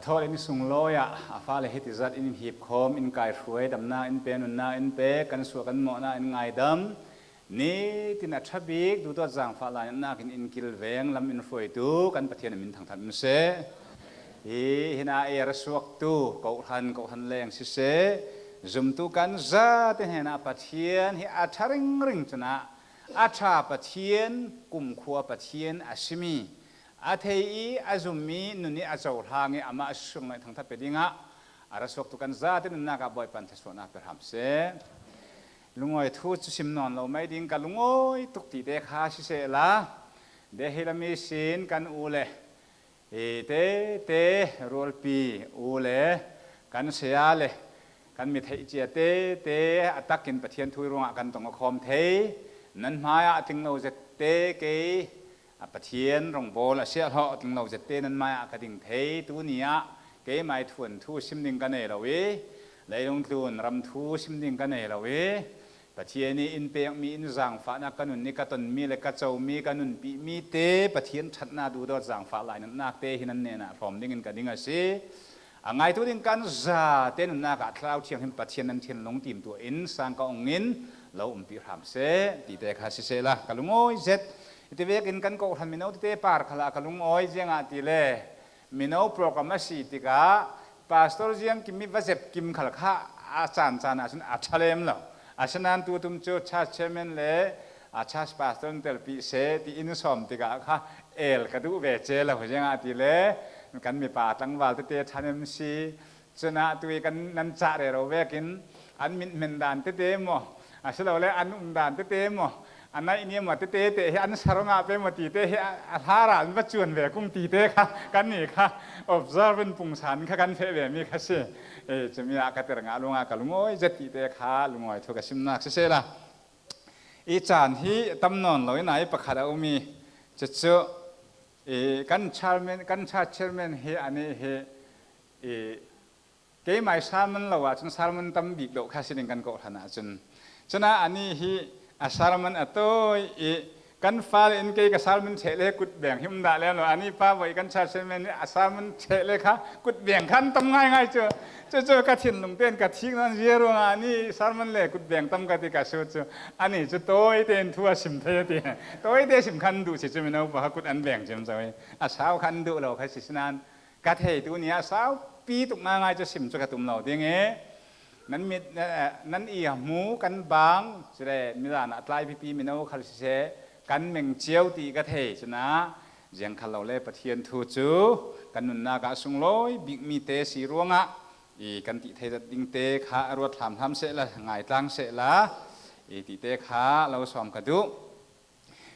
ทอดอินสุงลอยฟ้าเลยฮิติจัดอินหีบคมอินไก่รวยดำนาอินเป็นนาอินเปกันสวกันหมอนาอินไงดำนี่ที่นัดชับิกดูตัวจางฟ้าลายนากินอินกิลเวงลำอินรวยตูกันปะเทียนมินทางทันเสฮินาเอรสวกตูกทันแรงสิเสจุมตูกันซาเตเฮนาปะเทียนฮิอาชาริงริงจนะอาชาปะเทียนกุมขัวปะเทียนอาชิมีอาเทอีอาจุมีนุนี่อาเจ้าทางอามาสุงในทางทัพเปดิงะอารสวกตุกันซาตินุนากาบอยปันเทสวนาเปรหามเสลุงอ้อยทูจุสิมนอนเราไม่ดิ้งกันลุงอ้อยตุกตีเดคาสิเสละเดฮิลามิสินกันอูเลเตรัวปีอูเลกันเสียเลกันมีเทเจเตอัตักกินปะเทียนทุยรงกันตรงคอมเทนั้นมาติงเราจะเตเกปะเทียนรงโบละเสียเหาะถึงเราจะเต้นนั้นมากระดิ่งเทตัวนี้เก๋ไม่ทวนทูชิมดิ่งกันเอราเวเลยลงทุนรำทูชิมดิ่งกันเอราเวปะเทียนนี้อินเปียกมีอินจังฟ้านักกันนุนนี่กัตนมีเลยกัจเจ้ามีกันนุนปีมีเตปะเทียนชัดนาดูดอจังฟ้าลายนั้นนักเตหินันเนี่ยนะพร้อมดิ่งกันดิ่งสิไงตัวดิ่งกันจะเต้นนักอัตราเทียงหินปะเทียนนั้นเทียนลงตีมตัวอินสังกองอินเราปีรำเสตีเตคาสิเสละกัลุงโอยเจ็ดที่เวกินกันก็ทันมินเอาที่เตปาร์คละกลุงอ้อยเจียงอาทิเลมินเอาโปรแกรมสีติกาพาสตอร์เจียงกิมมีวัจเจ็บกิมขลักข้าอาจารย์อาชันอาชาเลมแล้วอาชันนั้นตัวตุ้มโจชาเชมนเลอาชาสพาสตอร์เตลปีเซที่อินสอมติกาข้ากระดูเวเจแล้วเจียงอาทิเลกันมีป่าตั้งวัลที่เตชันเอ็มซีชนะตัวกันนันจ่าเรเราเวกินอันมินดานที่เตมออาชันเราเลยอันดานที่เตมออันนั้นอินเดียมาเตะอันสารงับเป็นมาตีเตะอัฐาราอันวัจจุบันเวกุ้งตีเตะค่ะกันนี่ค่ะ observe เป็นปุ่งสันค่ะกันเฟเวมีค่ะสิจะมีอากาศงาลุงอากาศลุงโอ้ยจะตีเตะค่ะลุงโอ้ยทุกสิ่งนักเสียละอีจานที่ตำนานเราไหนประคาเอามีจะเจอกันชาร์เชอร์แมนเฮอันนี้เฮเกี่ยไม่สามันเราว่าจนสามันตั้มบิกโลค่ะสิ่งกันก็ขนาดจนอันนี้เฮอาสารมันตัวกันฟ้าเอ็นเกย์กับสารมันเฉลกุดแบ่งหิมดาแล้วเนาะอันนี้ป้าบอกกันชาเชมนี่อาสารมันเฉลค่ะกุดแบ่งขั้นตั้มง่ายเจอกระถิ่นลงเต้นกระทิ้งนั่นเยอะว่าอันนี้สารมันเล่กุดแบ่งตั้มกติกาสุดอันนี้จะตัวเต้นทั่วสิมเทตีตัวเต้นสิมขันดูสิจะไม่เอาบอกกุดอันแบ่งจำใจอาสาวขันดูเราใครสิสนานกระเทยตัวนี้อาสาวปีตุกมาง่ายจะสิมจะกระตุ้มเราเดียงเงี้นั้นอีหมูกันบางจะได้มีร้านอัตไลพีมีน้องขัลเสกันเมงเจียวตีกระเทยชนะยังขัลเราเล่ปะเทียนทูจูกันนุนนากาสุงลอยบิกมีเตสีรวงอีกันติเทจัดดิงเตขาอรวดทำเสร็จละไงตั้งเสร็จละอีติเตขาเราสอมกระดู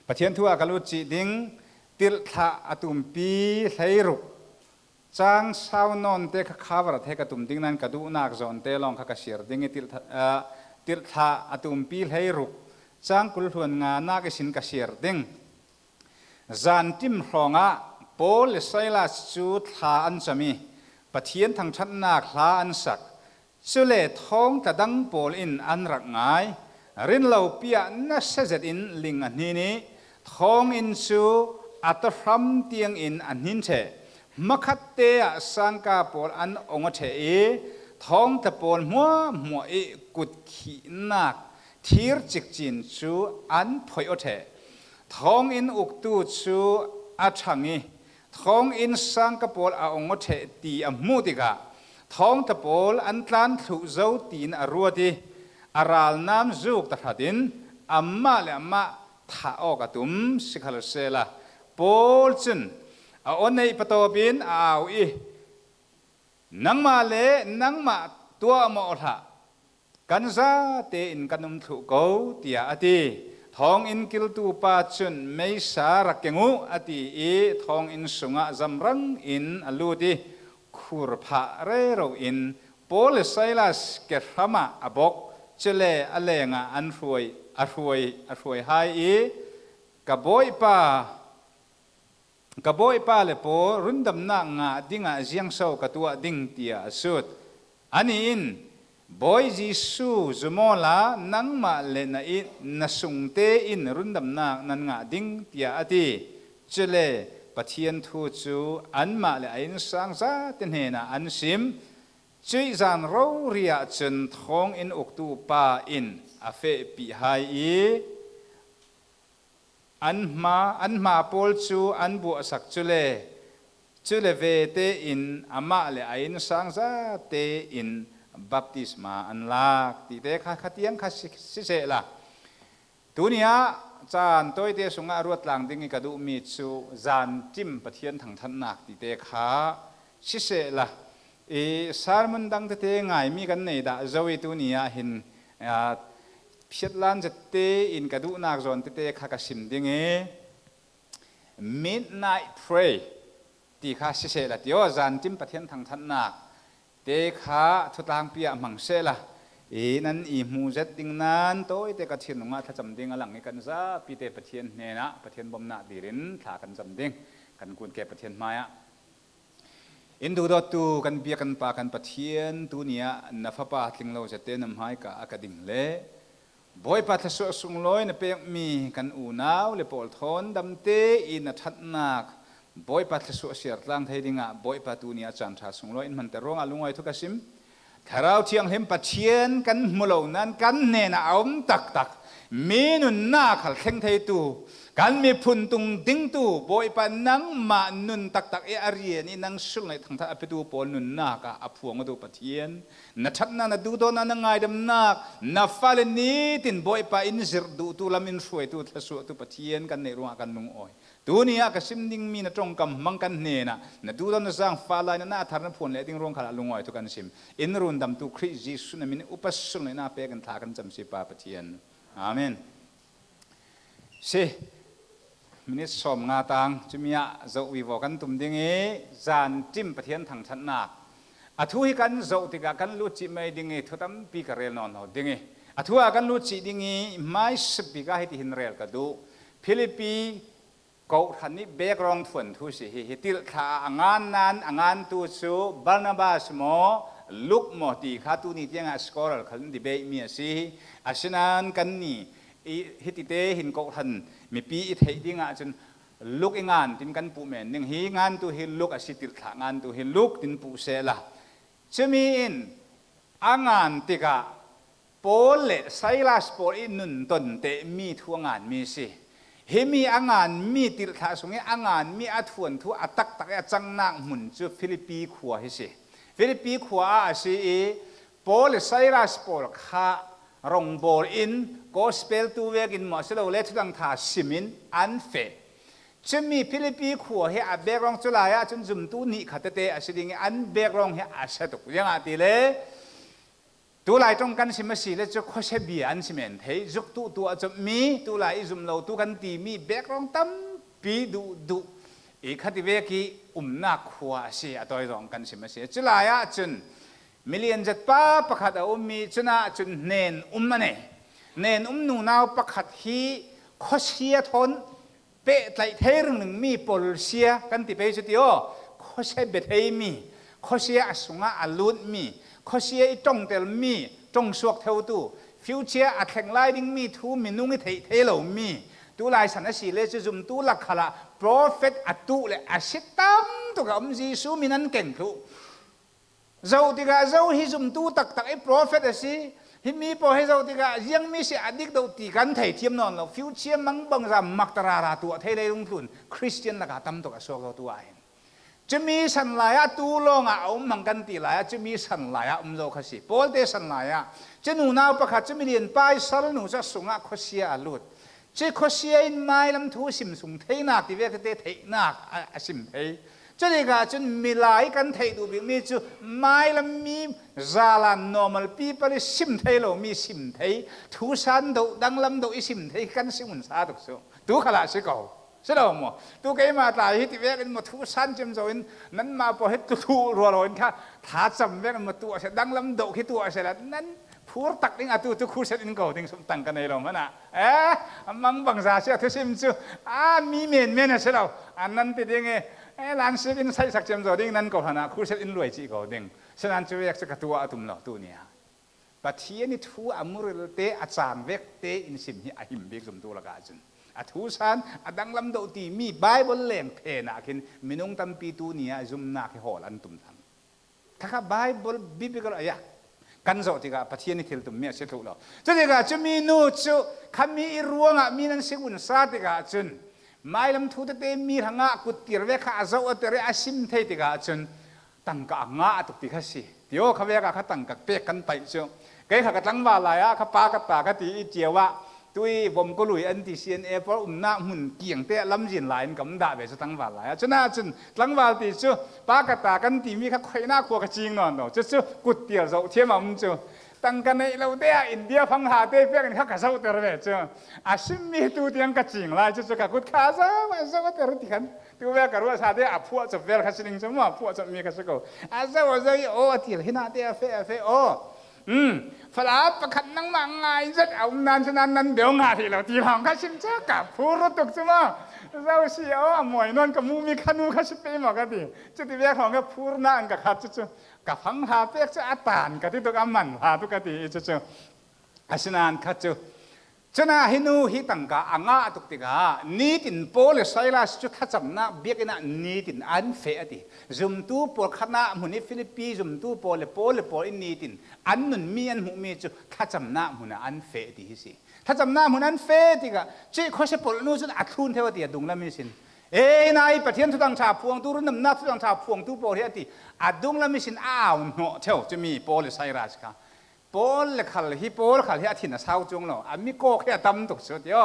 ปะเทียนทั่วกะลุจีดิงติลทะอตุมปีไทรุจางสาวนนเตะข้าวรัฐเฮกตุมดิ้งนั้นกระดูนักจอนเตลองข้ากเสียร์ดิ้งติลทาอตุมปีให้รุกจางกุลทวนงานักสินกเสียร์ดิ้งจันทิมหงะโพลไซลาสูทาอันจามีปะเทียนทางชั้นนาคลาอันสักสุเลท้องตะดังโพลอินอันรักง่ายรินเหล่าเปียนัสเซอินลิงอันนี้ท้องอินสูอัตฟรัมเตียงอินอันนินเชมักขัดเตะสังกาโปลอันองค์เทท้องตะโปลมัวกุดขีนักทีร์จิกจินชูอันพอยอเทท้องอินอุกตูชูอาชังอีท้องอินสังกาโปลอาองค์เทตีอมูติกาท้องตะโปลอันตันถูเจ้าตีนอรัวดีอาราลน้ำจุกตะขัดินอัมมาเลอัมมาท่าออกตุมสิขลเซลาโปลจุนอันนี้ประตูบินเอาอีนังมาเล่นังมาตัวมอท่ากันซาเตอินกันนุ่มถูกเอาที่อาทิท้องอินกิลตูปาจุนไม่สารักเกงูอาทิท้องอินสุงะจำรังอินอลูดีคูร์พาเรโรอินโพลไซลัสเกรฮามาอบกเจเลอเลงะอันรวยไฮกับบ่อยป้ากบอยป้าเลปอรุนดำนางาดิ้งอาเจียงเศร้ากับตัวดิ้งเตียสุดอันนี้อินบอยจิสูจมอลานังมาเลนะอินนัสุงเตอินรุนดำนางนันงาดิ้งเตียอดีเจเลป ปะเทียนทูจูอันมาเลยอินสังซาเตนเฮนะอันซิมจุยจานเราเรียจนท้องอินอกตูปาอินอาเฟปีไฮอันมาปอลจูอันบัวสักจุเลเวเตอินอามาเลอินสังซาเตอินบัพติศมาอันลากตีเตข้าขัดยังข้าสิเสละตัวนี้จานตัวเตสุงอารวดหลังดิ้งกระดูมีจูจานจิ้มปะเทียนถังทันนักตีเตข้าสิเสละสารมันดังเตง่ายมีกันในด่าเจ้าตัวนี้เห็นพิจารณาจะเตอินกระดูนักจนเตข้ากสิมดิ้งmidnight pray ตีข้าสิเสละที่ว่าจานจิ้มปะเทียนถังทันนักเตข้าทุตังเปียมังเสละนั่นมูเจติงนั้นโต้เตกระเทียนงาถ้าจำดิ่งหลังนี้กันซะปีเตปะเทียนเนี่ยนะปะเทียนบ่มนาดีรินถ้ากันจำดิ่งกันกุนแก่ปะเทียนมาอินดูดตูกันเบียกันปากันปะเทียนตัวเนี้ยนับปะทิ้งเราจะเตนำให้กับอากาดิ่งเล่บ่อยปะทศสุงลอยนเปียกมีกันอูนาวเลปอลทอนดำเตอินทัดนักบ่อยปะทศเสียร์ลังไทยดิ่งบ่อยปะตัวเนี้ยจันทราสุงลอยมันแต่ร้องอารมณ์ไว้ทุกสิ่งถ้าเราเที่ยงเห็นปะเทียนกันมุลนั้นกันเนน่าอมตักมีนุนนาขัดเข่งไทยตูกันมีพุ่นตุงดิ้งตูบ่อยปะนังมานุนตักเออารีนี่นังสุลในทางท่าไปดูปอนุนนากะอพวงมาดูปะเทียนนัชัดนาดูโดนันง่ายดำนักนับฟ้าเลนี้ตินบ่อยปะอินซิรดูตูลามินสวยตูทะสวตูปะเทียนกันในรัวกันนุงอ้อยตัวนี้ก็ซิมดิ้งมีนตรงกับมังกันเนน่ะนดูตอนนั้นฟ้าลายน่าทาร์นพวนเลยดิ้งรวงขลาลุงอ้อยทุกันซิมอินรุนดำตูคริสจิสุนมินอุปสุนเลยน่าเปกันทากันจำสิปาปะเทียนอาเมนเสมินิสอมงาตังจุมีอะเจ้าวิวกันตุ่มดิ้งจานจิ้มปะเทียนทางชันนักอธุให้กันเจ้าติกากันลุจิไม่ดิ้งทุกตั้มปีกเรลนอนเอาดิ้งอธุอากันลุจิดิ้งไม่สปีกาให้ที่หินเรลกันดูฟิลิปปีก็ทันนี้เบกรองฝนทุสิฮิติลท่างานนั้นงานตัวสูบานาบาสโมลุกโมตีข้าตัวนี้ที่งานสกอร์ขันดิเบมีสิอาชนันกันนี่ฮิติเตหินก็ทันมีปีอิทธิที่งานจนลุกงานตินกันปูเมนหนึ่งฮีงานตัวหินลุกอาศิติลท่างานตัวหินลุกตินปูเซละจะมีอินงานติกาโปเลไซลัสโปอินุนตนเตมีทั่วงานมีสิเฮมีงานมีติลท่าสงฆ์งานมีอัฐวนทั่วอัตักจังนางหุ่นจูฟิลิปปีขัวให้สิฟิลิปปีขัวอาศิโปเลไซลัสโปลข้ารองบอลอินก็สเปลตัวเวกินหมอสโลเลทุดังท่าซิมินอันเฟจะมีฟิลิปปีขัวให้อาเบกรองจุลายจนจุ่มตัวนี้ขัดเตะอาศิดิงอันเบกรองให้อาเสตุยังอาติเลตัวลายตรงกันสิมาสิเลจะข้อเชบีอันสิเมนเฮจุกตัวจะมีตัวลายจุ่มเราตัวกันตีมีเบกรองตั้มปีดูอีกขัดเวกีนักขัวสิอัตัวรองกันสิมาสิจุลายจนมิเลียนจัดป้าประคัดมีชนะจนเนนมันเนนนูนาวประคัดฮีข้อเชียทนเปะไตเทอร์หนึ่งมีปอลเชียกันติเปจุติโอข้อเชียเบทเฮมีข้อเชียอสุงะอลุดมีข้อเชียจงเตลมีจงสวกเทวตูฟิวเชียอัดแข่งไล่ดิ้งมีทูมีนุ่งเทโลมีตัวลายสันสีเลจะจุ่มตัวหลักขละโปรเฟตอัตุเลอาชิตัมตัวกับจีซูมีนั้นเก่งทุเจ้าติกาเจ้าฮิจุมตูตักไอ้โปรเฟตสิฮิมีพอให้เจ้าติกายังมีเสียอดีตดูตีกันไทยเทียมนอนเราฟิวเชียมังบังรำมักตราราตัวเทเลลงทุนคริสเตียนละกาตั้มตัวกับโซกตัวเองจะมีสันลายตูลงมังกันตีลายจะมีสันลายเจ้าขสิโพลเตสันลายจะหนูนาวประคัดจะมีเรียนไปสารหนูจะสุงะขเสียลุดจะขเสียอินไม้ลำทูสิมสุงเทนักที่เวกเตเทนักสิมเฮจะเรียกจนมีหลายกันไทยดูบิมีจูไม่ละมีซาลาน normal people สิมไทยเรามีสิมไทยทุสันดูดังลำดูอิสิมไทยกันสิมุนซาตุกโซตูขลาสิเก่าใช่หรือมั้งตูเกี่ยมาตายฮิตเวกันมาทุสันจำโซนนั้นมาพอฮิตตูรัวๆค่ะถ้าจำเวกันมาตัวเสดังลำดูฮิตตัวเสร็จนั้นพูดตักดิ้งตูคู่เสร็จอินเก่าดิ้งสมตังกันในเรามันมังบังซาเสียทุสิมจูมีเมนใช่หรืออันนั้นเป็นยังไงหลังสิ่งใส่สักเจมส์จอดิ้งนั้นก็พนาคู่เซตอินรวยจีก็ดิ้งฉะนั้นจะเรียกสักตัวตุ่มเหล่าตัวนี้ปัจจัยนี้ทั่วอมุริลเตอาจารย์เวกเตอินสิมฮิอาหิมเบกสมตัวละกันจน ทุสันดังลำโดตีมีไบเบิลเล่งเพนักเห็นมินงตัมปีตูนี้จุ่มนักหอลันตุมทังถ้าไบเบิลบิบิกรอยากกันโจติกาปะเทียนิทิลตุมเมียเสถูกแล้วจะติกาจะมีนูจุขมีรวงมีนันสิกุนซาติกาจุนไม่ลำทุตเตมีหังกุติรเวข้าเจ้าเตระอาชิมเทติกาจุนตั้งกางาตุกติกาสิเดี๋ยวเขาเวกาตั้งกักเปกันไปจุเกยข้ากตั้งว่าลายข้าปากตากติเจียวะตุยผมก็ลุยอันที่เซียนเพราะหน้าหุ่นเกี่ยงเตะลำจินหลายกำดาเบสตั้งว่าลายจุนน่าจุนตั้งว่าติจุปากตากันตีมีข้าคอยหน้าขัวกระจิงนอนเนาะจุกุติรเจ้าเทียมมันจุตั้งกันในเราเตะอินเดียพังหาเตะเพื่อนข้ากระเจ้าเตะระเบิดจุอาชิมมีตัวเตียงกระจิงลายจุกับกุดข้าเจ้าเจ้าเตะระติกันตัวเวกัรู้ว่าชาเตะอาพัวจะเวลข้าสิงจมูกพัวจะมีข้าศึกอาเจ้าโอ้ที่เห็นหน้าเตะเฟโอฝรั่งประคันนั่งมังไงจะเอานานฉะนั้นเดี๋ยวงาที่เราตีหางข้าชิมจ้ากับผู้รถตกจุมาเราเสียวมวยนนกับมูมีขนูข้าชิเปย์หมอกกันดิจุดที่เรียกของกับผู้นั่งกับข้าจุกับพังหาเปียกจะอัตานกับที่ตุกอามันหาตุกติจุอาชินานข้าจุฉะนั้นฮินูฮิตังกาอ่างตุกติกานี่ตินโพลไซลัสจุดข้าจำนะเบียกนะนี่ตินอันเฟอดิจุมตูโพลขณะมุนีฟิลิปปีจุมตูโพลอินนี่ตินอันนุนมีอันหูมีจุข้าจำนะมุนอันเฟอดิฮิสิข้าจำนะมุนอันเฟอดิกาจีข้อเสพลนู้จุดอัดทุนเทวดีดุงละมิสินนายประเทศทุตังชาพวงตูรุนนำนับทุตังชาพวงตูโพลเฮติอัดดุงละมิสินอ้าวโนเท่าจะมีโพลไซรัสกาโพลขัลฮิโพลขัลฮิอาทินสาวจงโลอามิโกแค่ตั้มตุกสุดยอ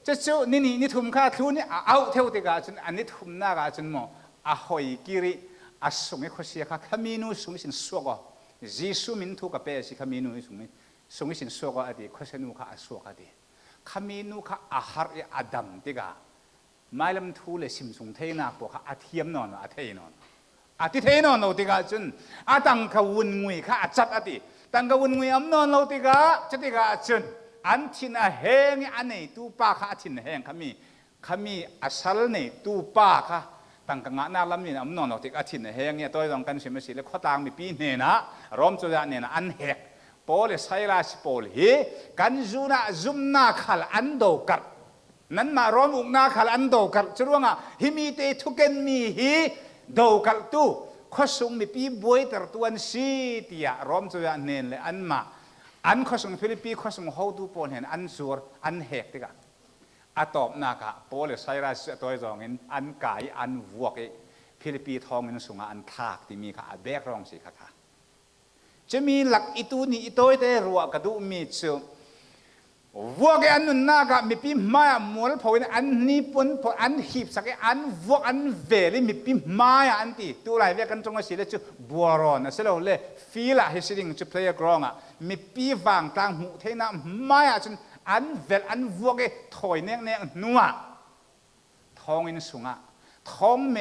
จะจู่นี่ทุ่มข้าทุนนี่เอาเท่าติกาจนอันนี้ทุ่มหน้ากาจนโมอาหอยกิริอาสุมิโคเสียข้าขมินุสุมิสินสวกจีสุมินทุกับเปสิขมินุสุมิสินสวกอดีโคเสนุข้าอาสวกอดีขมินุข้าอาหารอาดัมติกาไม่ลำทูเลสิมสุงเทนักพวกอาเทียมนอนอาเทนอนอาทิเทนอนเราติกาจนอาตังขวุนงุยข้าจัดอดีตังขวุนงุยอัมนอนเราติกาจะติกาจนอันทินอาเฮงอันไหนตูป้าข้าทินเฮงขมีอาศัลไหนตูป้าข้าตั้งกังงาลำนี่อัมนอนเราติกาทินเฮงเนี่ยตัวต้องกันเสมสิเลยข้อต่างมีปีเนี่ยนะรอมจุดเนี่ยนะอันเฮกโพลไซรัสโพลฮีกันจูน่าจุมนาขัลอันโดกัดนั้นมารอมอุกนาขัลอันโดกัดจรวงอ่ะฮิมีเตทุกเกนมีฮีโดกัดตู้ข้อสงมีปีบวยแต่ตัวอันซีตียรอมจุดเนี่ยเลยอันมาอันข้อสงฟิลิปปีข้อสงเขาดูปนเห็นอันซัวอันเฮกติกะอัตอบนักะโพลไซรัสตัวจองเห็นอันกายอันวัวกฟิลิปปีทองเงินสูงอันทากที่มีค่ะแบกรองสิค่ะจะมีหลักอิตูนี่อิโต้เตรัวกระดูมีชื่อวัวกอันนั้นนักะมีปีมามัวพออันนี้ปนพออันหีบสักอันวัวอันเวลีมีปีมาอันที่ตัวไรเวกันตรงนั้นสิเลยชื่อบัวรอนนะเสร็จแล้วเลยฟีละเฮสิดิงชื่อเพลย์กรองอ่ะมีปีวางต่างหูเทน่ามาจนอันเวลอันวัวกถอยเน่งนัวทองอินสุงอ่ะทองเม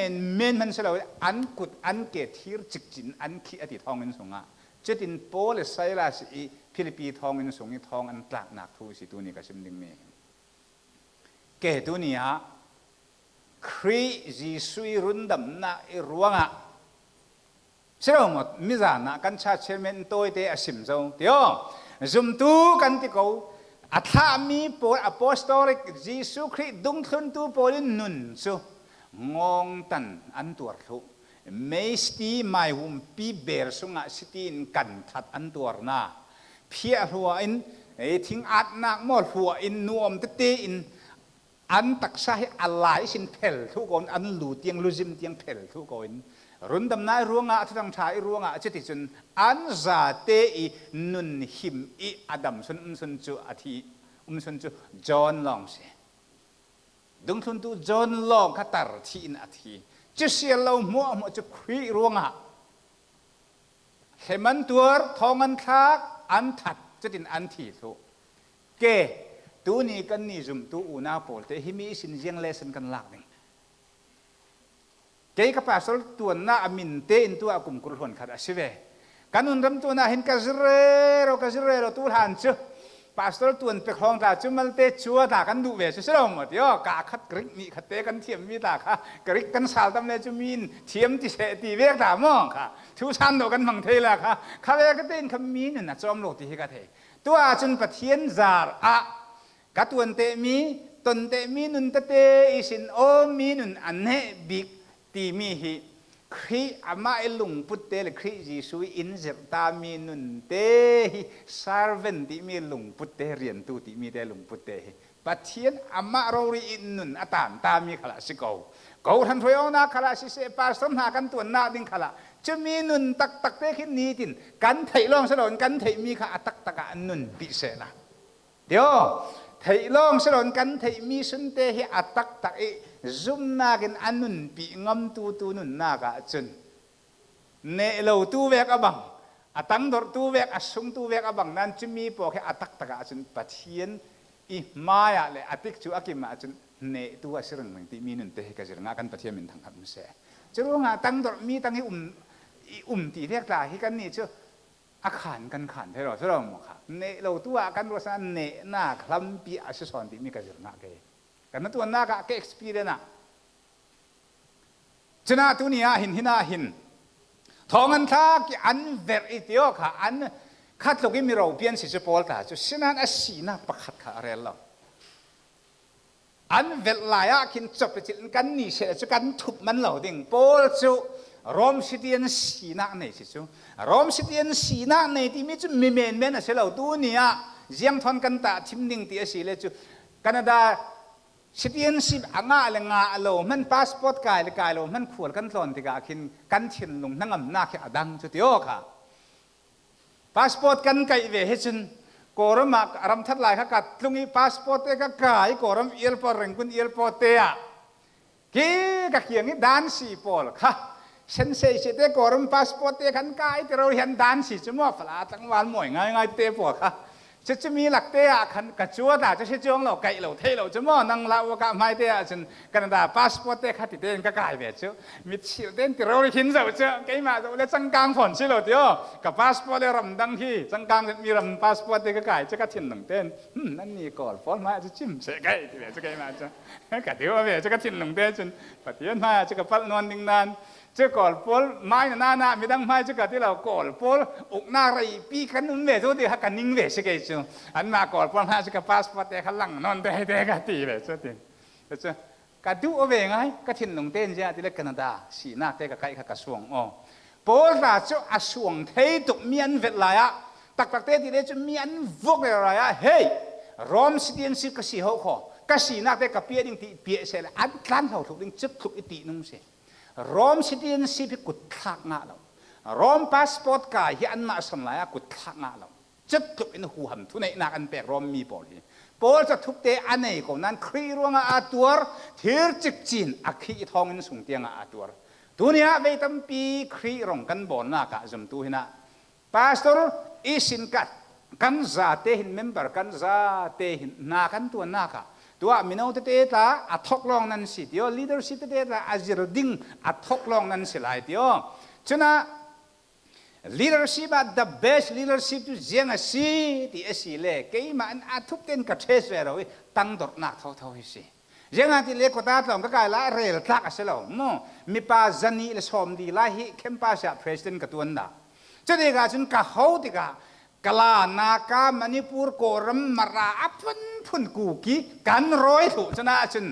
นมันเสร็จแล้วอันกุดอันเกทีร์จิกจินอันขี้อดีตทองอินสุงอ่ะจะตินโพลไซรัสอีฟิลิปปีทองอินสุงอีทองอันกลักหนักทูสิตัวนี้ก็ชิมดิงเมเกตัวนี้ฮะครีจีสุยรุนดำนะอีรัวงะเชื่อหมดมิจานะกันชาเชเมนโตยเตอสิมเจ้าเดียวจุมตูกันที่เขาอัฐามีโพลอโปสโตลิกจีสุคริดุงทุนตูโพลินนุนสุงงตันอันตัวเขาไม่สตีไม่หุ่มปีเบอร์สุงะสตีนกันทัดอันตัวน่าเพียหัวอินทิ้งอัดนักหมดหัวอินนวมตตีอินอันตักใช้อะไรสินเพลทุกคนอันหลู่เตียงลุจิมเตียงเพลทุกคนรุนดำนายรัวงะทุกทางชายรัวงะจะติดจนอันซาเตอีนุนหิมอีอดัมสุนจูอาทิสุนจูจอห์นลองเสดุงทุนตูจอห์นลองขัตรทีอินอาทิจะเสียเรามัวจะคุยรัวงะเห็นมันตัวทองอันทักอันทัดจะติดอันทีทุเกตัวนี้กันนี่จุ่มตัวอุณาโพลแต่ฮิมีสินเจียงเลสันกันหลักนี่เกย์กับภาษาตัวน่าอมินเตอินตัวกุมกุลหนขัดสิเวกันอุนรำตัวน่าเห็นกระเรโรตัวหันชื่อภาษาตัวเป็นของตาจุ่มมันเตชัวตากันดูเวสุดเราหมดย่อกาขัดกริกนี่ขัดเตกันเทียมมีตาค่ะกริกกันสาวตำเลจุมินเทียมที่เสตีเวกตามองค่ะทุชันโดกันมังเทละค่ะข้าเวกเต้นขมิ้นน่ะจอมโลกที่ฮิกาเทตัวจนปะเทียนซาร์อะกัตวันเตมี ตนเตมีนุนตะเตอิสินโอมีนุนอันเนบิกตีมีฮิครีอามาเอลุงพุตเตลครีจีสุยอินเจตามีนุนเตฮิซาร์เวนตีมีลุงพุตเตเรียนตูตีมีเตลุงพุตเตฮิปัจเจียนอามาโรรีอินนุนอตานตามีขลักสิโกกูทันพยองนาขลักสิเสปาสมหากันตัวนาดิงขลักจะมีนุนตักตักเตขินนี้ตินกันไทยลองสลอนกันไทยมีข้าตักตักอันนุนปิเสละเดี๋ยวไทยลองสลอนกันไทยมีสุนเตหิอัตักตักเอซุมนากินอันนุนปีงอมตูนุนนากะจุนเนโลตูเวกอบังอตังดอร์ตูเวกอสุงตูเวกอบังนั้นจะมีพวกอัตักตักจุนปัจเจียนอีมายาเลอติกจูอากิมาจุนเนตัวสิรังมันที่มีนุนเตหิกะจิรงากันปัจเจียนมินทางอันเสจะรู้งาตังดอร์มีตังที่ตีเรียกตาฮิกันนี่เชื่ออาคารกันขันให้เราใช่ไหมครับเนเราตัวกันรู้สันเนน่าคลำปีอาศัยสอนที่มีกระจิรนักเกกันนั่นตัวน่าก็เก experience นะชนะตัวนี้หินหินาหินทองอันท่ากี่อันเวรอิติโอค่ะอันขัดลูกมีเราเปลี่ยนสิจะพอลตาจุชนะอาศีน่าประคัดขาเรลล์อันเวลายากินจบไปจิตกันนี่เสียจะกันทุบมันเหล่าดิ่งพอลจูรอมสิเดียนสีนักในสิจูรอมสิเดียนสีนักในที่มีจุดมีเมนเมนอะไรเหล่าตัวนี้เจียงทอนกันตาทิมดิ่งที่สิเลจูแคนาดาสิเดียนสิอ่างอะไรงาโลมันพาสปอร์ตกายเลยกายโลมันขวดกันตอนที่กากินกันชินลงนั่งอำนาจแค่อดังจุดเดียวค่ะพาสปอร์ตกันไกเวหจุนกอรมักรำทัดลายขกัดลุงอีพาสปอร์ตเอกกายกอรมเอลพอร์เรงกุนเอลพอร์เตียกี่กักเขียงนี้ด้านสีปอลค่ะเซนเซสิเตกอรมพาสปอร์ตเอกันกายที่เราเห็นด้านสีจมูกฝรั่งตั้งวันหมวยง่ายเตะปอค่ะจะมีหลักเตะขันกระชัวแต่จะใช้จ้องเราไก่เราเทเราจมูกนั่งเล่าว่าไม่เตะจนแคนาดาพาสปอร์ตเอขัดติดเต้นก็กลายแบบเจ้ามิดชิลเต้นที่เราเห็นเจ้าเจ้าไก่มาเจ้าเลยจังกางฝนชิลเดียวกับพาสปอร์ตเอรำดังที่จังกางมีรำพาสปอร์ตเอก็กลายจะกระถิ่นหนึ่งเต้นนั่นนี่ก่อนฟอนมาจะจิ้มเสกไก่ที่แบบจะไก่มาจ้ะกะเดียวแบบจะกระถิ่นหนึ่งเต้นจนปฏิยัติมาจะกระพัดนอนดิ้งนานจะก่อนพอลไม้หน้ามีดังไม้จะกะที่เราก่อนพอลอกหน้าไรปีกันนุ่นเวทุกที่ฮักกันนิ่งเวสเกยจูอันมาก่อนพอลมาจะกะพาสปอร์ตเอขันหลังนอนได้กะตีเวสติแต่จะกะดูเอาเวงไงกะถิ่นหนึ่งเต้นจ้ะที่เล็กแคนาดาสีหน้าเตะกะไก่กะสวงอ๋อพอลราชอาสวงเทตุเมียนเวลายะตักเตะที่เล็กจะเมียนวกอะไรอะเฮ้ยรอมสิเดียนสิกะสีเขาขอกะสีหน้าเตะกะเปียดิ้งที่เปียเสร็จอันกลั่นเขาถูกดิ้งจึกถูกอิตินุ่มเสรอมสิเดียนสิพิกุดทักงาเรารอมพาสปอร์ตกายอันมาสันลายกุดทักงาเราจึกถูกอินหูหันทุนในนักอันแปลรอมมีบอลพอจะทุกเตะอันไหนก็นั้นครีรวงอาตัวทีร์จิกจีนอักขีทองอินสุงเตียงอาตัวตัวนี้เวทัมปีครีรองกันบอลนักจำตัวหินะพาสตอร์อิสินกัดกันซาเตหินเมมเบอร์กันซาเตหินนากันตัวนักตัวมินเอาเตะตาอัทอกลองนั้นสิเดียว leadership เตะตาอาจิรดิ้งอัทอกลองนั้นสิไลเดียวฉะนั้น leadership the best leadership จุดเจียงสิที่สิเล่เกี่ยมันอัทุกเต้นกับเทสเวอร์ตั้งดอกนักเท่าสิเจียงที่เล็กกว่าตาลองก็กลายละเรลทักสิแล้วมั่งมีป้าจันนี่เลสอมดีละฮิเข้มป้าเสีย president กับตัวนั้นจะได้ก็จนกับเขาที่ก็กลานาคามณิปุรโกรมมาราพุนกูกีกันร้อยถูกชนะจน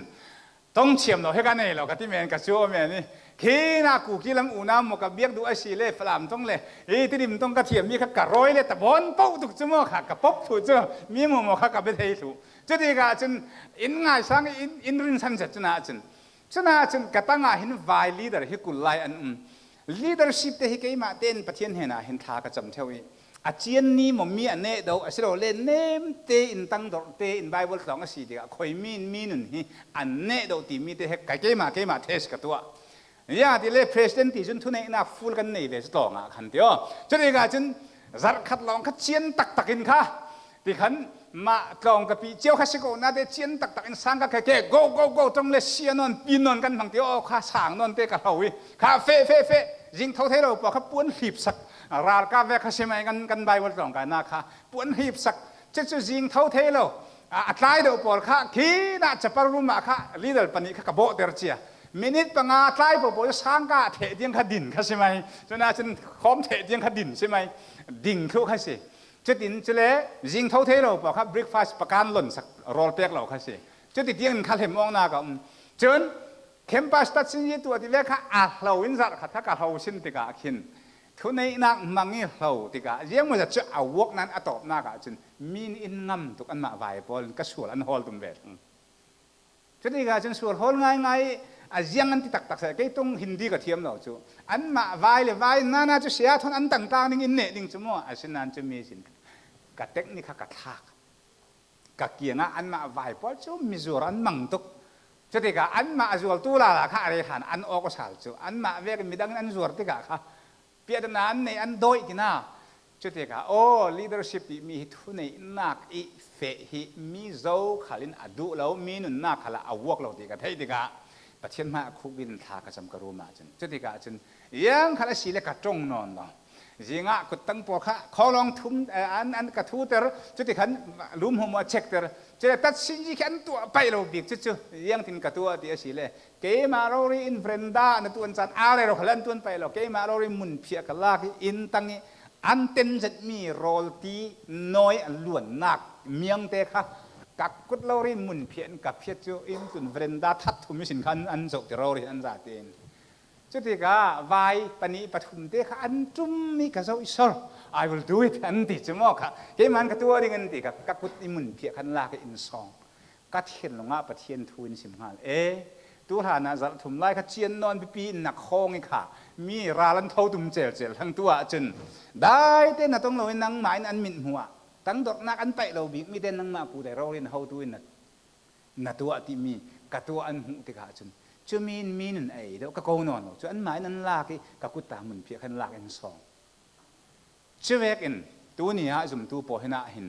ต้องเชี่ยมเราให้กันเนี่ยเราก็ที่เมนกับชัวเมนนี่ขีนากูกีลำอูน้ำหมกกับเบียกดูไอซีเล่ฝรั่งต้องเลยที่ดิมต้องกระเทียมมีขับกระร้อยเลยแต่บอลเป้าถูกจมูกขับกับป๊บถูกจ้ะมีหมกขับกับเบทีถูกจะดีก็จนอินง่ายสังอินรินสันเสร็จชนะจนกระตั้งหินไวลีดเดอร์ฮิกุลไลอันleadership เตะฮิกมาเต้นประเทศเห็นเห็นทากระจำเท่านี้อาเจียนนี้มันมีอันเนดเอาสิเราเล่นเนมเตอินตั้งดอกเตอินไบเบิลสองสี่เดียวคอยมีนุนฮีอันเนดเอาตีมีเตะไก่เกมาเทสกับตัวนี่ที่เล่ president ที่จนทุนในนักฟูลกันนี่เลยสตองขันเดียวจนอีกจนจัดขัดลองขัดเชียนตักอินค่ะที่ขันมาลองกับปีเจ้าข้าศึกน่าจะเชียนตักอินสังกับแก่ go ตรงเลยเชียนนอนปีนอนกันบางทีอ๋อข้าสางนอนเตะกับเราวิข้าเฟ่ยิงเท่าเท่าเราบอกข้าป้วนหีบสักราลกาเวกเสมัยกันใบวันสองกันนะคะปวนหีบสักจะยิงเท่าเทโลอัตไลเดอปอลค่ะขี้น่าจะปรุมาค่ะลีดเดอร์ปนิค่ะกบเตอร์เจียมินิทปังอาตไลปอลสังกาเทเดียงขดินค่ะใช่ไหมจนน่าจะคอมเทเดียงขดินใช่ไหมดิ่งเข้าค่ะสิจะดินจะเล่ยิงเท่าเทโลปอลค่ะบริกฟาสประกันหล่นสักโรลเปียกเราค่ะสิจะ จุดที่ยังขัดเหมองนาก็จนเข้มปัสตัดสินยี่ตัวที่เล็กค่ะเราอินสัตขัดถ้าเราสินติกาขินทุนในนักมังงี้เราติกาเยี่ยมมันจะเอาวกนั้นตอบนากจนมีอินงำตุกอันมาไว้บอลก็สวดอันฮอลตุ่มเบ็ดจุดที่กาจนสวดฮอลง่ายเยี่ยงอันที่ตักใส่ก็ต้องฮินดีกับเทียมเราจูอันมาไว้เลยไว้น่าจะเสียทนอันต่างๆนี่อินเนตดิ้งจมูกอันนั้นจะมีสินกับเทคนิคกับทักกับเกี่ยงอันมาไว้บอลจูมีส่วนอันมังตุกจุดที่กาอันมาส่วนตัวละค่ะอะไรขันอันออกก็สาวจูอันมาเวกมีดังอันส่วนที่กาค่ะเปียดนั้นในอันโดยที่น่าจุดที่กาโอ้ leadership มีทุนในนักอีเฟหิมีโจ้ขลินอดุแล้วมีนุนนักขละเอาวกเราที่กาเทติกาประเทศมาคุบินทากระจำกระรูมาจนจุดที่กาจนยังขละสีเล็กกระจงนอนเนาะยิงอ่ะกุตั้งปวกค่ะขอลองทุ่มอันกระทูเตอร์จุดที่ขันลุมหัวเช็คเตอร์จะตัดสินยี่ขันตัวไปเราบิกจุดยังทิ้งกระตัวที่สีเล่เกมาเราเรียนเฟรนด้าในตัวอันจันอะไรเราขลันตัวไปเราเกมาเราเรียนมุนเพียกลากอินตั้งอันเต็นจะมีโรลที่น้อยล้วนนักเมียงเตะค่ะกักกุดเราเรียนมุนเพียนกับเพียจูอินตุนเฟรนด้าทัดทุ่มสินคันอันจบที่เราเรียนอันจัดเองจุดที่ก้าวายปนิปฐุมเตะค่ะอันจุ่มมีกระเจ้าอิสระ I will do it อันติจมอกค่ะเกมันกระตัวดิ่งอันติกับกักกุดอิมุนเพียขันลากอินซองกัดเห็นลงอ่ะประเทศทูนสิมหาตัวฐานะจัดทุ่มไล่ขจีนนอนปีหนักคงอีกค่ะมีราลันเท่าตุ่มเจลทั้งตัวจนได้เต้นต้องเราเนั่งหมายอันมินหัวตั้งดอกนักอันไปเราบิมีเต้นนั่งมากูแต่เราเรียนเท่าตัวนัดตัวที่มีกับตัวอันหูติกาจนจะมีนั่นเดี๋ยวก็โกนอนจนอันหมายนั้นลากกับกุตามุนเพียขันลากอินซองเชื่อเวกินตัวนี้ฮะจุ่มตัวโปหินะหิน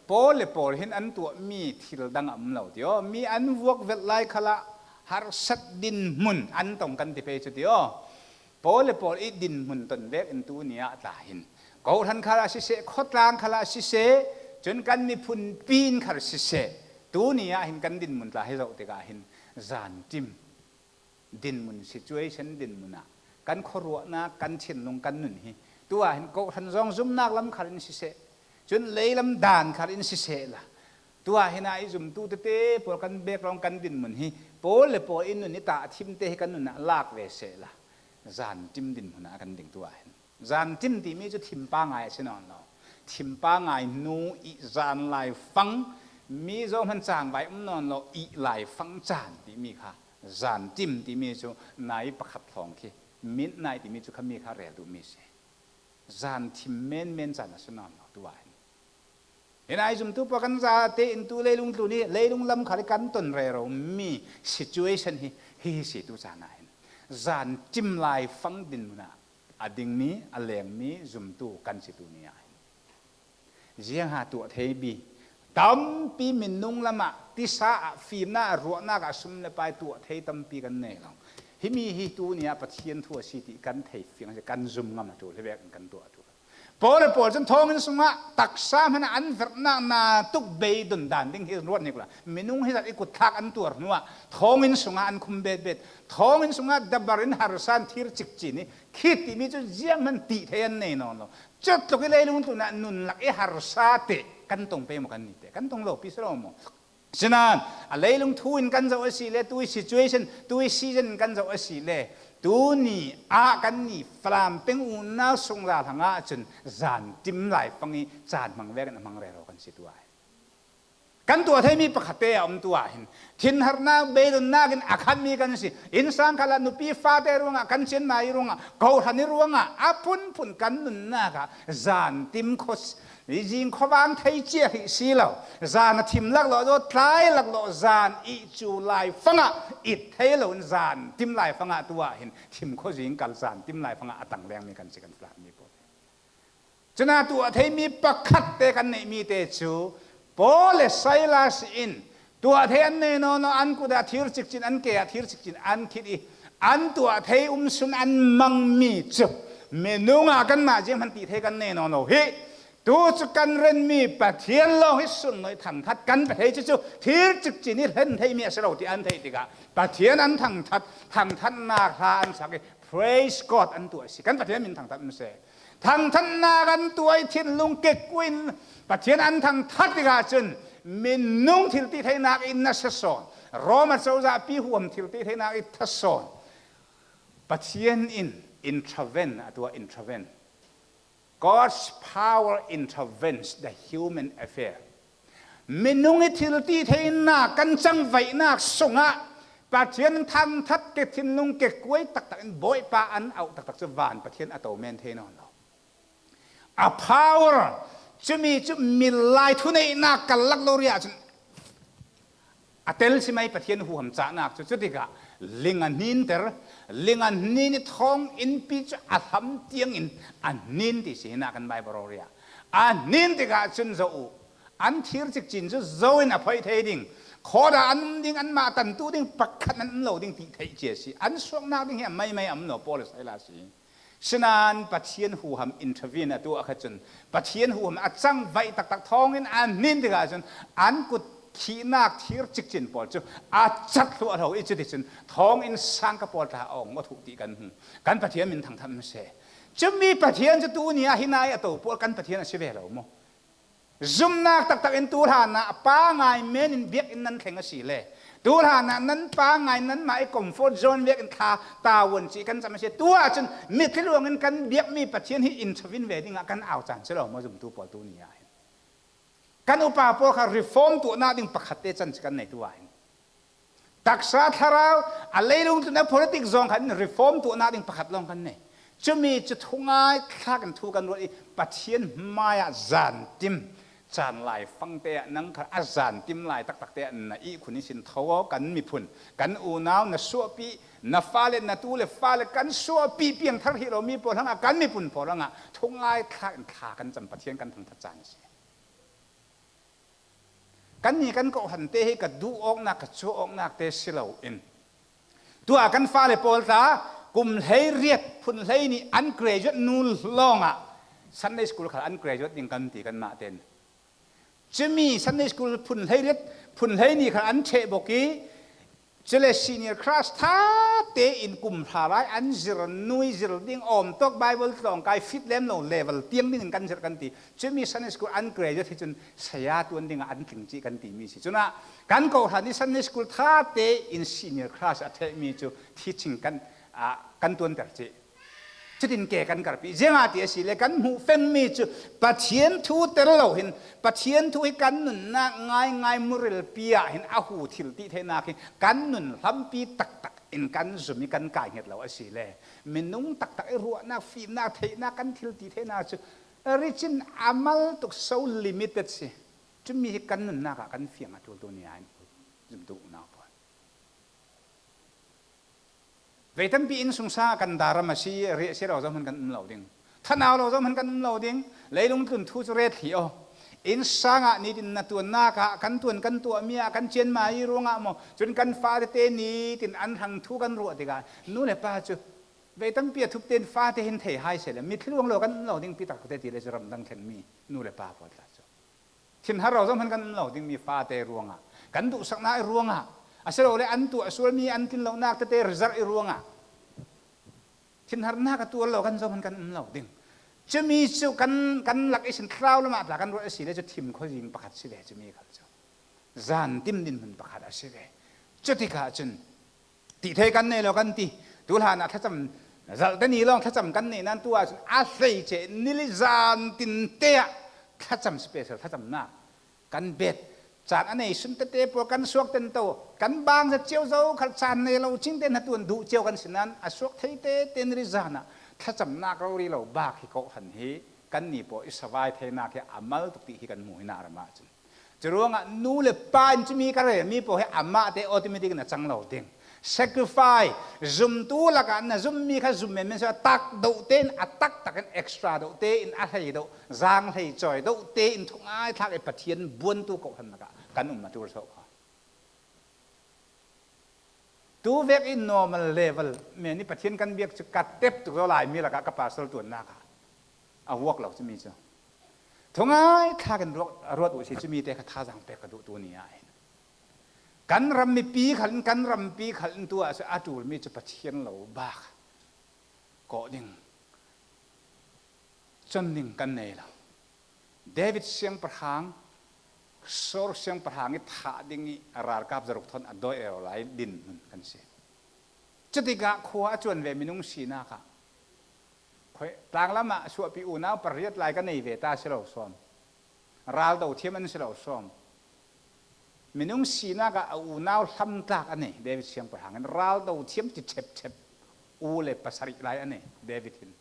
โปเลโปหินอันตัวมีทิลดังอ่ำเราเดียวมีอันวกเวลไลขละฮาร์สัดดินมุนอันตรงกันที่ไปจุดเดียวโปเลโปอีดินมุนต้นเวกอินตัวนี้ตาหินกูทันขละสิเสขดลางขละสิเสจนกันมีพุนปีนขละสิเสตัวนี้หินกันดินมุนตาให้เราติกาหินจานจิมดินมุน situation ดินมุนกันขรัวนะกันเช่นลงกันนุ่นฮีตัวเห็นกูทันจงซุ่มนักลำขารินสิเสจนเลยลำดานขารินสิเสละตัวเห็นไอ้ซุ่มตู้เตะพวกกันเบกลองกันดินมุนฮีโปเลโปอินนุ่นนี่ตาทิมเตะกันนุ่นลากเวเสละจานจิมดินมุนกันดิ่งตัวเห็นจานจิมที่มีจะทิมป้าไงเช่นนั้นเราทิมป้าไงนูอีจานลายฟังมีโจมันจางใบนอนเราอีลายฟังจานที่มีค่ะจานจิมที่มีจะนายประคับทองที่มิดนายที่มีจะขมีข้าเรียดูมีเสจานทิมเมนจานนั้นนั่นเราตัวเห็นไอ้จุ่มตัวพวกกันจะเตะอินตัวเลยลุงตัวนี้เลยลุงลำขาริกันต้นเรือมี situation ฮีสิตัวจานไหนจานจิมลายฟังดินมุนะอดิ่งมีอเลงมีจุ่มตัวกันสิตัวนี้เจียงหาตัวเทบีตั้มปีมินนุ่งละมาที่สาฟิล์มน่ารัวน่ากระสุมเลยไปตัวเทตั้มปีกันเน่เราฮิมีฮิตัวนี้ประเทศทั่วสิติกันเทฟิงจะกันซุ่มงามาตัวเรียกกันตัวพอเลยพอจนท้องมันสุงะตักซ้ำให้อันฝรั่งน่าตุกเบย์ดุนดานดิ้งเฮรวดนี่กว่ามินุ่งให้สัตว์อีกุทักอันตัวนัวท้องมันสุงะอันคุมเบ็ดเบ็ดท้องมันสุงะดับบรินฮาร์สันทีร์จิกจีนี่คิดที่มีจุดเยี่ยมมันตีเทียนแน่นอนเราจุดตัวที่เลยลุงตัวนั้นนุนหลักเอฮาร์ซาเตกันตรงไปหมดกันนี่เตกันตรงโลพิสโลมฉะนั้นอะไรลุงทูนกันจะว่าสิเล่ตัว situation ตัว season กันจะว่าสิเล่ตัวนี้กันนี่ฟรามเป็นอุณาสงราทางจนจานจิมไหลฟังนี้จานมังเวกันมังเรเรากันสิตัวกันตัวที่มีประคเตอมตัวหินทินฮาร์นาเบดนากินอาคันมีกันสิอินสังขลานุปีฟาเตรุงกันเช่นนายรุงเขาทันิรุงอาพุนกันนุนนากะจานติมคสยิงขวางไทยเจียสิเราจานทิมลักโลดทายลักโลจานอิจูไลฟังอิทเทลนจานทิมไลฟังตัวหินทิมขยิงกันจานทิมไลฟังตังแรงมีกันสิกันฟลามีปอจนาตัวที่มีประคัตเตกันในมีเตจูโปเลไซลาสอินตัวเทียนเนโนอันกุดาทิร์จิกจินอันเกียทิร์จิกจินอันคิดอีอันตัวเทียสุนอันมังมีจูเมนูงากันมาเจมันตีเทกันเนโนเฮตัวจุกันเรนมีปะเทียนโลหิสุนเลยทางทัดกันปะเทจูทิร์จิกจินนี่เห็นเทมีสระที่อันเทติกาปะเทียนอันทางทัดนาคาอันสัก praise God อันตัวสิกันปะเทียนมินทางทัดมันเสทางทัดนากันตัวไอทินลุงเก็กวินปะเทียนอันทางทัดติกาจน มินนุ่งทิลตีไทยนักอินนัสสอนรอมาเจ้าจะปีห่วมทิลตีไทยนักอินทัสสอนปัจจัยอิน intervene ตัว intervene God's power intervenes the human affair มินนุ่งทิลตีไทยนักกันจังไว้นักสงะปัจจัยทันทัดเกทินนุ่งเกกวยตักตักบ่อยปาอันเอาตักตักจะหวานปัจจัยอัตโตเมนเทนอนเรา a power จะมีลายทุนในนักกัลลักโลเรียจอัตเตลสิไม่ประเทศหัวหำจ่านักจุดที่กะลิงอันนินเตอร์ลิงอันนินท้องอินพิจอัตมเตียงอินอันนินที่สินักกันไปบรอเรียอันนินที่กะจุนโจอันที่จิกจินจุโจอินอภัยเทดิ่งขอดอันดิ่งอันมาตันตูดิ่งปักขันอันเหล่าดิ่งที่เทเจสิอันสวงนักดิ่งเหี้ยไม่อันโนโพลิสไอลาสีฉะนั้นปัจจัยหัวหำอินเทอร์วีนตัวขจรปัจจัยหัวหำอัดจังไว้ตักท้องอินอันนินที่กะจุนอันกุดขี้นักที่จิกจินปอดจูอาจัดตัวเราอีจุดที่จินท้องอินสังกปอดตาออกมาถูกตีกันกันปะเทียนมินทางทำเสจะมีปะเทียนจะตัวนี้หินายตัวปวดกันปะเทียนเสวเราโมซุ่มนักตักอินตัวหานะป้าไงเมนินเบียกอินนั้นแข่งกันสิเลยตัวหานะนั้นป้าไงนั้นมาไอ้คอมฟอร์ตโซนเบียกอินคาตาวนจีกันจะไม่ใช่ตัวจนมีที่รวงกันเบียกมีปะเทียนที่อินทวินเวดิ้งกันเอาจันเสเรามาซุ่มตัวปอดตัวนี้กันอุปาปอค่ะ reform ตัวน่าดิ่งประคัตเตจันกันในตัวเองตักษาทาราวอะไรลงตัวนั้น politics ซองกัน reform ตัวน่าดิ่งประคัตลงกันเนี่ยจะมีจะทุ่งง่ายข้ากันทุกันด้วยปัจเจียนมายาจันติมจานลายฟังเตะนังค่ะอาจารย์ติมลายตักเตะน่ะอีคุณนิสินทว่ากันมีพุ่นกันอูนาวน่ะสัวปีน่ะฟ้าเลน่ะตูเลฟ้าเลกันสัวปีเพียงทั้งที่เรามีพอทั้งกันมีพุ่นพอทั้งทุ่งง่ายข้ากันจำปัจเจียนกันทั้งทัศน์สิกันนี่กันก็หันเตะให้กับดูออกนักกับชัวออกนักเตะสิเราอินตัวกันฟ้าเลยปอลตากลุ่มเฮเรียดพุ่นเฮนี่อันเกรจนูลลองอ่ะซันเดย์สกูลเขาอันเกรจยังกันตีกันมาเต็นจะมีซันเดย์สกูลพุ่นเฮเรียดพุ่นเฮนี่เขาอันเชบกี้จะเลยซีเนียร์คลาสท่าเตะอินกลุ่มพาไรอันจิรนุยจิรดิ้งอมตกไบเบิลตองกายฟิตเลมโนเลเวลเตียงดิ้งกันจิรกันตีจะมีซันเดย์สกูลอันเกรจที่จนสยาตัวดิ้งอันถึงจีกันตีมีสิจุนะกันก็หันนี่ซันเดย์สกูลท่าเตะอินซีเนียร์คลาสอัตเทมีจูที่จริงกันตัวแต่จีจะดินเกกันกับปีเจ้าที่สิเลกันหูเฟนมีจูปัจเจียนทูเตอร์เราเห็นปัจเจียนทูให้กันนุนนักง่ายมุริลปียเห็นอาหูทิลติเทนักกันนุนลำปีตักอินกันจุมีกันกายเหตุเราสิเลมินุงตักรัวนักฟีนักเทนักกันทิลติเทนักจูริจินอามัลตุกโซลิมิเต็ดสิจะมีกันนุนนักกันเฟียงตัวนี้อันจุดดูนักเวทันปีอินสุงซากันดารามาซีเรียเสียเราจะมันกันเหล่าดิ้งท่านเอาเราจะมันกันเหล่าดิ้งเลยลงทุนทุจริตเหี้ยอินสังนี่ดินนัตัวนักกันตัวเมียกันเชียนมาอีรงโมจนกันฟ้าเตนี่ตินอันทางทุกันรัวติกันนู่นเลยป้าจูเวทันปีทุกเตนฟ้าเตหินเทหายเสร็จแล้วมีที่รวงเรากันเหล่าดิ้งปีตักเตติเลยจะรำดังเข็นมีนู่นเลยป้าพอดละจูทินหาเราจะมันกันเหล่าดิ้งมีฟ้าเตรวงกันตุสักนาอีรวงอาศัยเราเลยอันตัวส่วนมีอันกินเรานักเตะริซาร์อีรัวงทินหาร์นักตัวเรากันจะมันกันเราดิ่งจะมีสุกันหลักอิสินคราวละมาหลักกันรถสิเลยจะทิมเขายิงประคัดสิเลยจะมีเขาจะจานติมดินมันประคัดสิเลยจุดที่ขาดจนติเทกันเนี่ยเรากันตีตัวหานะถ้าจำจะแต่นี่ลองถ้าจำกันเนี่ยนั่นตัวจนอาศัยเจนิลิจานตินเตะถ้าจำสเปเชียลถ้าจำหน้ากันเบ็ดจานอันนี้สุนทรเตปกันสวกเต็นโตกันบางจะเจียวเจ้าขัดจานในเราจริงเต็นหัตัวดูเจียวกันสินั้นอสวกเทเตเต็นริจานะถ้าจำนักเราเรียเราบากที่เขาหันเหกันนี่ปออิสวายเทนักแค่อามัลตุติกันหมู่นารามาจนจะรู้ว่านู่นเลยป้านจะมีกันเลยมีปอให้อามาเตออโตเมติกนะจังเราเด้ง sacrifice zoom ตัวละกันนะ zoom มีแค่ zoom เหมือนว่าตักดูเต้นตักกัน extra ดูเต้นอะไรดูจางให้จอยดูเต้นทุกง่ายทักไอ้ปะเทียนบวนตัวเขาหันนักกันมาตัวเขาตัวเวกอิน normal level เมื่อนี่ปะเทียนกันเบียกจะกัดเต็บตัวลายมีละกันกับปลาสลตัวนักเอาวอกเราจะมีจ้ะทุกง่ายทักกันรวดอุชิจะมีแต่ท่าจางเป็กกระดูตัวนี้กันรำมีปีขันกันรำปีขันตัวจะอาจูมีจะปะเทียนเราบ้าก็ดิ่งจนดิ่งกันเนี่ยเราเดวิดเสียงประหาง sor siang perhangi tha dingi arar kap zaruk thon adoi ero lai din mun kan se chutiga khuwa chuan ve minung sina ka khoi tlang lama su pi u nau pariat lai ka nei ve ta selo som ral do thiam an selo som minung sina ka u nau tham tak ane David siang perhangan ral do thiam ti chep chep u le pasari lai ane David hin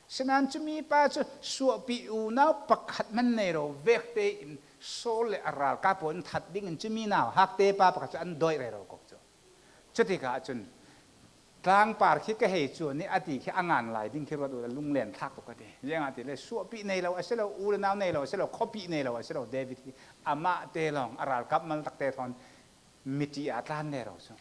sinan chumi pa chu su pi u nau pakhat man nei ro vek te in sol le aral ka pon that ding in chumi naw hak te pa pakhat an doi re ro ko chu chutiga chun tlang par khi ka hei chu ni ati khi angan lai ding khi ro lung len thak ko de yang ati le su pi nei lo aselo u le naw nei lo aselo khopi nei lo aselo David ama te long aral kap mal tak te thon miti atlan ne ro chu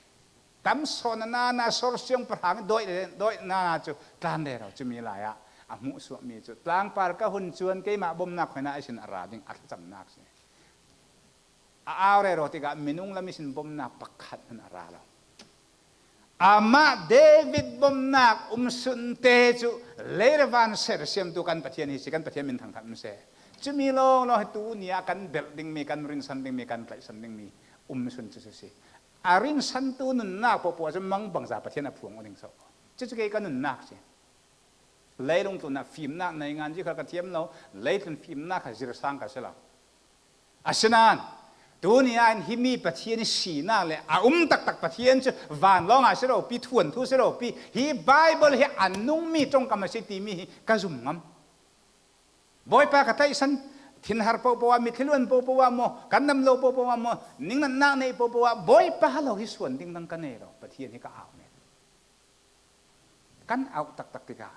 tam son na sor siang prang doi na chu tlan ne ro chu mi lai a amu su mi chu tlang par ka hun chuan ke ma bom na khona isin ara ding at cham nak se a aw re ro ti ga minung la mi sin bom na pakhat an ara lo ama David bom nak sun te chu lerevan ser siam tu kan pathian hi si kan pathian min thang thang se chu mi lo no tu nia kan building mi kan rin san ding mi kan plai san ding mi sun chu se arin san tu nun na po po chu mang bang za pathian a phuang oding so chu chu ke kan nun nak se leilung tu na phim nak nei ngan ji kha ka thiam lo leitun phim nak kha zir sang ka se la asinan dunia in himi pathian si na le a tak tak pathian chu van long a sero pi thuan thu sero pi hi bible hi anung mi tong kam se ti mi ka zum ngam boy pa ka tai san thin har po wa mi thilun po wa mo kan nam lo po wa mo ning na nei po wa boy pa lo hi suan ding nang ka ne ro pathian hi ka aw ne kan aw tak tak ti ka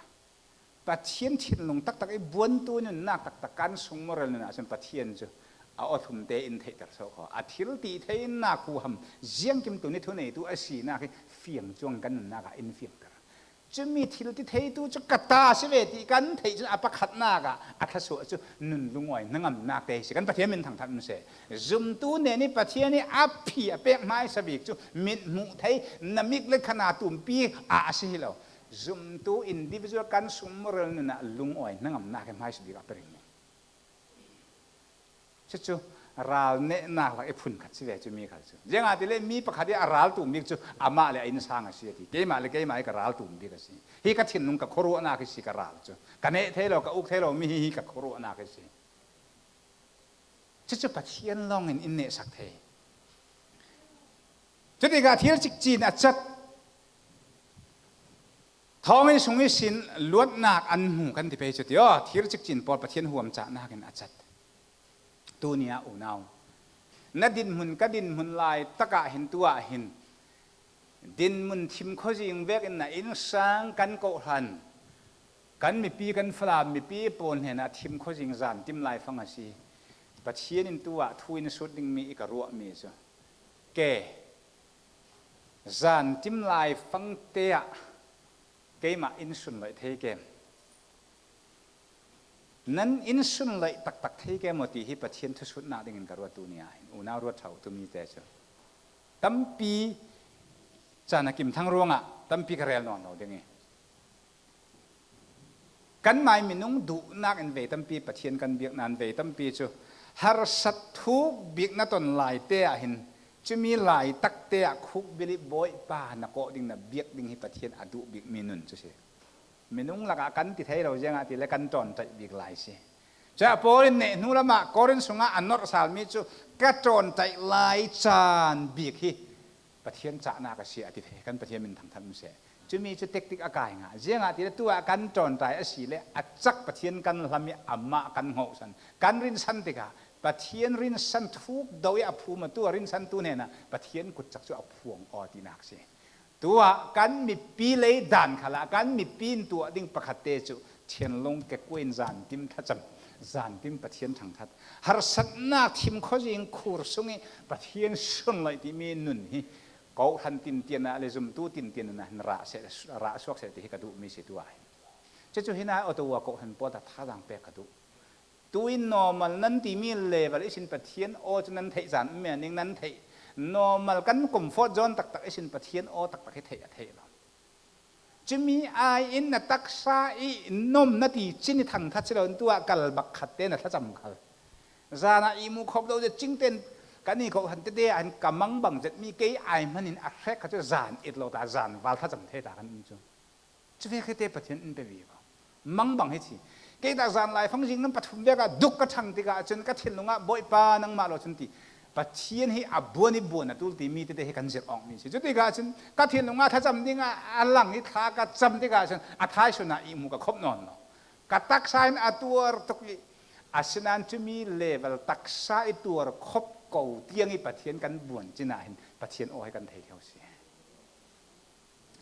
pathian thin lung tak tak ai buan tu nun nak tak tak kan sung moral na san pathian chu a othum te in thei tar so kho a thil ti thein na ku ham jiang kim tu ni thu nei tu a si na ki fiang chuang kan na ka in fiang tar chumi thil ti thei tu chu kata se ve ti kan thei chu apa khat na ka a tha so chu nun lungoi nangam na te si kan pathian min thang thang se zum tu ne ni pathian ni a phi a pek mai sabik chu min mu thei namik le khana tum pi a si lo zum tu individual kan sumral na lungoi nangam na ke mai sabik a pering chu ral ne na la e phun khat si ve chu mi khal chu jenga ti le mi pakha di aral tu mi chu ama le in sang a si ti ke ma ka ral tu mi ka si hi ka thin nung ka khoru na ka si ka ral chu ka ne thelo ka uk thelo mi hi ka khoru na ka si chu pathian long in ne sak the chu ti ga thil chik chin a chat thong in sung sin luat nak an mu kan ti pe chu ti thil chik chin por pathian huam cha na kan a chat dunia unau nadin mun kadin mun lai taka hin tua hin din mun thim khojing vek in na in sang kan ko han kan mi pi kan fla mi pi pon hena thim khojing zan tim lai fanga si pathian in tua thuin shooting mi ka ro mi so ke zan tim lai fang te a ke ma in sun lai the ke nan in sun lai tak tak thei ke moti hi pathian thu sut na ding in karwa tu nia u na ro thau tu mi te cha tampi chana kim thang ronga tampi ka rel non no ding kan mai minung du nak in ve tampi pathian kan biak nan ve tampi chu har sat thu biak na ton lai te a hin chumi lai tak te a khuk bili boy pa na ko ding na biak ding hi pathian adu biak minun chu se minung laka kan ti thei ro jenga ti le kan ton tai bik lai si cha porin ne nu lama korin sunga anor sal mi chu ka ton tai lai chan bik hi pathian cha na ka si ati the kan pathian min thang thang se chu mi chu tek tik akai nga jenga ti tu a kan ton tai a si le a chak pathian kan lami amma kan ngau san kan rin san ti ka pathian rin san thuk do ya phu ma tu rin san tu ne na pathian kut chak chu a phuang o ti nak seตัวกันมีปีเลยด่านขละกันมีปีนตัวดิ้งประคัตเตจุเทียนลงแกกวนจานติมทัดจำจานติมปะเทียนทางทัดหารสัตนาทิมเขาจิงคูรสุงปะเทียนส่วนไหลที่มีนุนฮีเขาทันตินเตียนอะไรจุมตู้ตินเตียนนะระเสระสวกเสติกระดูมีเสตัวเจ้าหินาอตัวเขาหันปอดท่าดังเปกระดูตัวอินนอมันนั้นที่มีเลวอะไรสินปะเทียนโอจนั้นเทจานเมียนิงนั้นเทnormal kan comfort zone tak tak isin pathian o tak tak thei a thei lo chimi ai in na taksa I nom na ti chini thang tha chilo tua kal bak khatte na thacham khal zana imu khop do je chingten kani ko han te an kamang bang jet mi ke ai manin a khrek ka chu zan it lo ta zan wal tha jam the ta kan chu chu ve khete pathian in pe vi ba mang bang he chi ke ta zan lai phang jing nam pathum be ka duk ka thang ti ka chun ka thin lunga boi pa nang ma lo chun ti pathian hi abuani buana tul ti mi te he kan jet ong mi chi chu ti ka chun ka thin lunga tha jam dinga alang ni tha ka jam ti ka chun a thai suna imu ka khop non no ka tak sain atur tukli asinan chu mi level tak sa itur khop cầu tiếng ấy bát thiên căn buồn trên này bát thiên ôi căn thầy theo sĩ,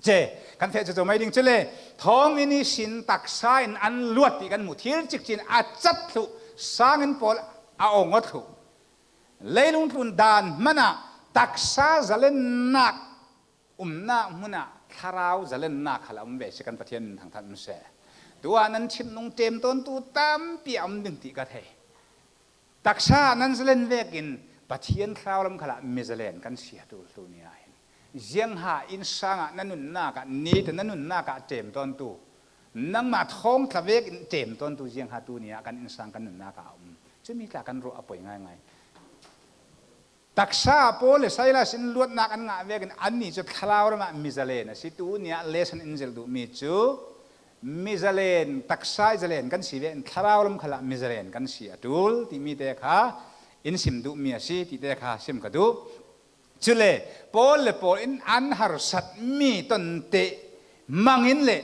chế căn phê cho mấy đinh chứ lệ thong ini xin tắc sai ăn luộc thì căn một thiên trực trên chất thụ sang in pol ông ngót thụ lấy lung thun đàn mana tắc sa zalen nak na muna kharau zalen nak halam về sẽ căn bát thiên thằng thân sẽ tua nan chín nung tem tôn tu tam piam đừng tị cả thầy tắc sa nan zalen về kin bát thiên khao lâm khala mizalen kan sia tu tu ni a hin jiang ha in sanga nanun na ka ni te nanun na ka tem ton tu nang ma thong thavek in tem ton tu jiang ha tu ni a kan in sang kan nun na ka chu mi ka kan ro apoi ngai ngai taksa pole saila sin luat na kan nga vek an ni chu khalao ma mizalen si tu ni a lesson in zel du mi chu mizalen taksa zalen kan si ve khalao lam khala mizalen kan si atul ti mi te kha in sim du mi asi ti te kha sim ka du chule pol le pol in an har sat mi ton te mangin le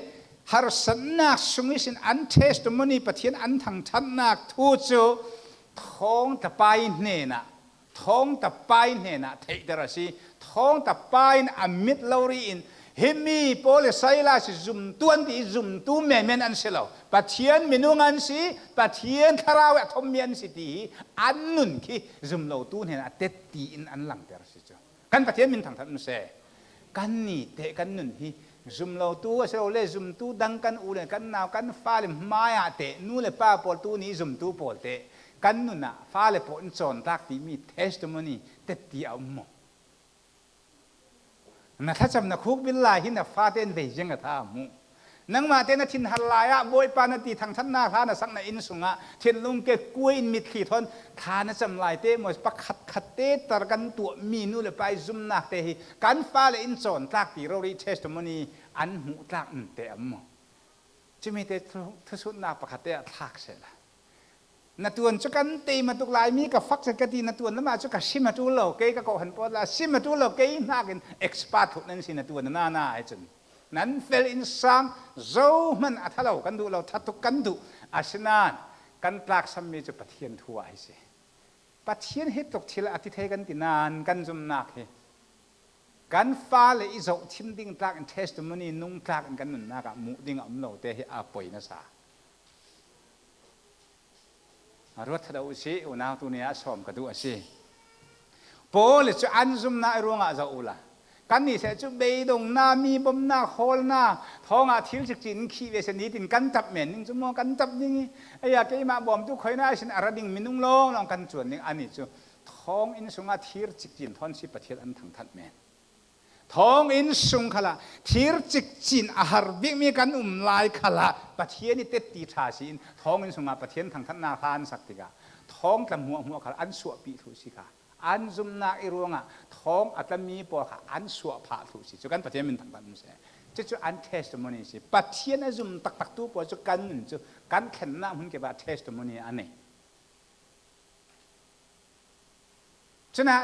har sat nak sungi sin an testimony pathian an thang than nak thu chu thong ta pai ne na thong ta pai ne na thei dara si thong ta pai amit lori in hemi pol saila si zum tuan ti zum tu men an selo pathian minungan si pathian tharaw thom mian si ti an nun ki zum lo tu ne na te ti in an lang ter si chu kan pathian min thang than se kan ni te kan nun hi zum lo tu se le zum tu dang kan u le kan naw kan fa le maya te nu le pa pol tu ni zum tu pol te kan nun na fa le pon chon tak ti mi testimony te ti au mo naถ้าจำนักคุกบิลลาหินะฟาเต้นเบยังกับท่ามูนังมาเต้นทินฮัลลายะบอยปานาตีทางท่านนาท่านะสักนาอินสุงะเทียนลุงเกกุยอินมิดขีทอนท่านะจำลายเต้มวยปักขัดเต้ตระกันตัวมีนูเลยไปซุ่มนักเตหิการฟ้าเลยอินสอนตากตีเรารีเทสต์มนีอันหูตากเตะมจะมีเตทุสุนักปักขัดเตะทากเสร็จละนัดวนจุกันตีมาตุกลายมีกับฟักสกัดตีนัดวนแล้วมาจุกันซิมาตุโลเกยกับเขาหันปอดละซิมาตุโลเกยน่ากินเอ็กซ์พาร์ตนั่นสินัดวนน่าไอ้จนนั้นเฟลอินซังโจมันอัฐเรากันดูเราทัดทุกกันดูอาชนานกันปลากสมีจะปะเทียนทัวไอ้สิปะเทียนฮิตตกทีละอาทิตย์กันตีนานกันจุ่มนักเฮกันฟ้าเลยอิโซทิมดิ้งปลากเทสต์มันนี่นุ่งปลากกันนุ่นนักมุดิ้งอัมโลเตะอาป่วยนะสารถเราสิอุณาตัวนี้สมกระดูสิโปลิจุอันซุมนาอรวงอาจะอุละกันนี่เสียจุเบยดงนามีบมนาโคลนาท้องอาทิลจิจินขี้เวสนีตินกันจับเหม็นนิ่งจุมองกันจับนิ่งไอ้ยาเกยมาบ่มทุกคนน่าสินอาระดิ่งมินุงลงลองกันจวนนิ่งอันนี้จุท้องอินสุงอาทิลจิจินทอนสิประเทศอันทั้งทัดเหม็นท้องอินสุงขละทิลจิจินอาหารบิมีกันลายขละประเทศนี้เต็ดตีชาสินท้องอินสุงอาประเทศทั้งทัดนาทานสักติกาท้องกำหัวขละอันสวปีทุสิกาอันซุมนาอิรวงะท้องอัตมีปอค่ะอันสวผาทุสิจุกันประเทศมันทั้งทัดมุสเจ้าอันเทสต์มอนีสิประเทศนั้นซุมตักตัวปอจุกันจุกันเข็นหน้าหุ่นเก็บเทสต์มอนีอันนี้ฉะนั้น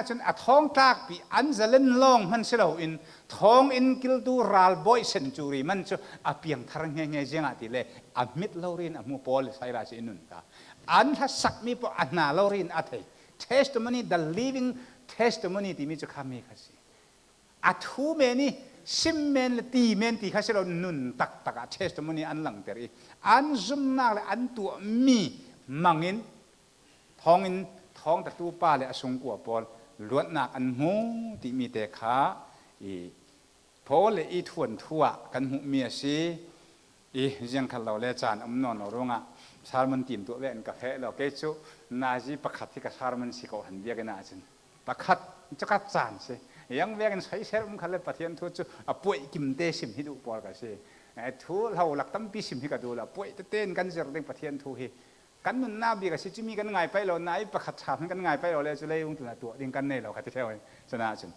ท้องตากปีอันจะเล่นลองมันเสียเราอินท้องอินกิลตูรัลบอยเซนจูรีมันจะอาเปียงทางเงี้ยเจียงติเลยอามิดลารินอามูปอลไซราชินุนกาอันถ้าสักมีปออันนาลารินอาเท testimony the living testimony ที่มีจะคำมีข้าศึอาทูเมนี่ซิมเมนและตีเมนที่ข้าศึเรานุนตัก testimony อันหลังเตอร์อันซุมนักและอันตัวมีมังอินท้องตะตูป้าเลยอสงกัวปอลล้วนนักอันหูที่มีแต่ขาพอเลยอีทวนทั่วกันหูเมียซียังขัดเราเล่จานนอนร้องอ่ะสารมันตีมตัวเล่นกาแฟเราเกจูนาจีประคัดที่กับสารมันสิเขาหันเบียกันน่าจันประคัดจะกัดจานสิยังเบียกันใช้เซรุ่มขัดเลยปะเทียนทุจูป่วยกิมเตสิมที่ดูปอลกันสิทุเราหลักตั้มปีสิมที่กัดดูละป่วยเต้นกันจะเรื่องปะเทียนทุฮี กันนุ่นน้าบีกับสิจิมีกันง่ายไปเราไหนประคัดฉาบกันง่ายไปเราเลยจะเลยอุ้งตัวดิ่งกันเนี่ยเราคัดที่เท่าไหร่ชนะจน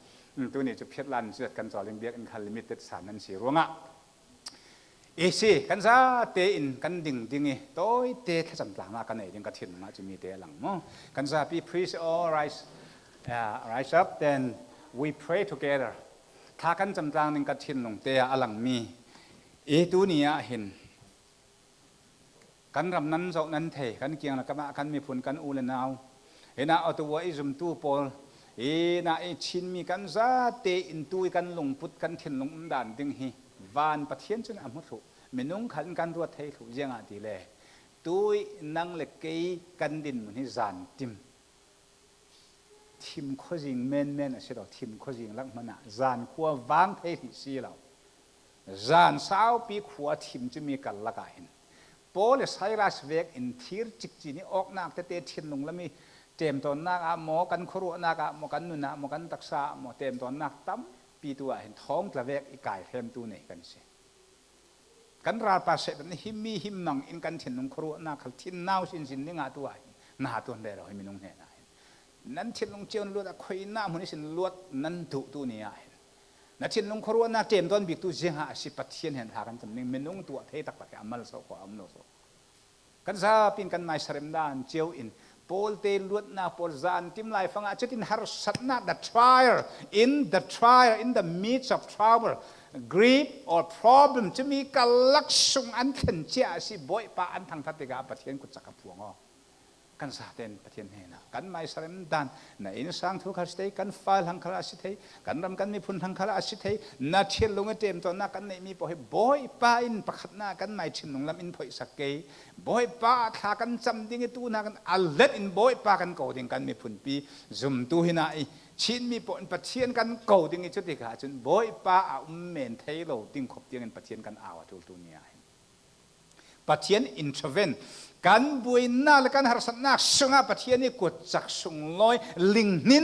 ตัวนี้จะเพียรลันเสือกันจอลิงเบียกันคันลิมิเต็ดสารนั้นสีร่วงอ่ะเอซีกันซะเตอินกันดิ่งดิ่งโต้ยเตะแค่จำต่างมากันเนี่ยยังกระถิ่นมาจะมีเตะหลังมั้งกันซะพี่ please all rise up then we pray together ถ้ากันจำต่างนึงกระถิ่นลงเตะอลังมีตัวนี้เห็นกันรำนั้นโจนั้นเถกันเกี่ยงแล้วก็มากันมีผลกันอูเลนเอาเห็นเอาตัวอิจุมตู้ปอลน่าชินมีกันซาเตอินตุยกันลงพุทธกันเทียนลงด่านดึงฮีวานปะเทียนจนอมุสุเมนุงขันกันรัวเทถุยังอาดีเลยตุยนังเล็กเกยกันดินมันให้จานติมทิมข้อจิงเมนอะไรเราทิมข้อจิงลักมันอ่ะจานขัววางเทติสีเราจานสาวปีขัวทิมจะมีกันละกันโป้เลยไซรัสเวกอินทีร์จิกจีนี่ออกนักแต่เตะเทียนลงแล้วมีเต็มตอนนักหมอกันครัวนักหมอกันนุนหมอกันตักษาหมอเต็มตอนนักตั้มปีตัวเห็นท้องกระเวกอีกไก่เทมตัวนี่กันสิกันราปาเสแบบนี้หิมมีหิมนังอินกันเทียนลงครัวนักเขาทิ้งน่าวสินนี่งาตัวน่าตัวเดียวเราให้มีนุ่งเนี่ยนะนั้นเทียนลงเจียวลวดคุยหน้ามันนี่สินลวดนั้นถูตัวนี่นั่นเทียนลงครัวนักเต็มตอนบิ๊กตัวเจียงหาสิปัดเทียนเห็นหากันจำนึงมีนุ่งตัวเทตักปักอามัลโซขวาอัมโนโซกันซาปินกันไม่สริมดานเจียวอินโพลเตลวดนาโพลซานทิมไลฟังอาจจะตินฮาร์สัตนา the trial in the midst of trouble grief or problem จะมีการลักษุงอันขันเจ้าสิบ่อยปะอันทางทัตติกาปะเทียนกุจักรพวงอ๋อกันซาเตนปะเทียนเฮนะกันไม่สริมดานในอินสังทุกข์สิเทกันฟ้าหังคลาสิเทกันรำกันมีพุนหังคลาสิเทนาเทียนลงเต็มตัวนักกันในมีบ่อยปะอินประคัดนากันไม่ชินลงลำอินพอยสักเกยบ่อยปะถ้ากันจำดิ่งตัวนักกันอัลเลตอินบ่อยปะกันโกดิ่งกันมีพุนปีซุ่มตัวหินาอีชินมีปนปะเทียนกันโกดิ่งจุดที่ขาจนบ่อยปะเมนเทโลดิ่งขบดิ่งกันปะเทียนกันอาวทุลตัวนี้ปะเทียนอินทรเวนกันบุยนาและกันหาสันนักสุงอาปะเทียนี่กดจักสุงลอยลิงนิ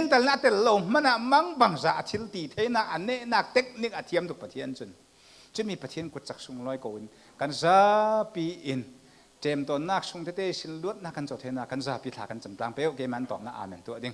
นแต่ละแต่ลมมันมังบังจะทิลตีเทน่ะอันนี้นักเทคนิคอาเทียมตุกปะเทียนจนจะมีปะเทียนกดจักสุงลอยกูนกันซาปีอินเจมตัวนักสุงเตสิลวดนักกันจดเทน่ะกันซาปีถากันจำตังเปลวเกมันตอบนะอาเมนตัวดิ่ง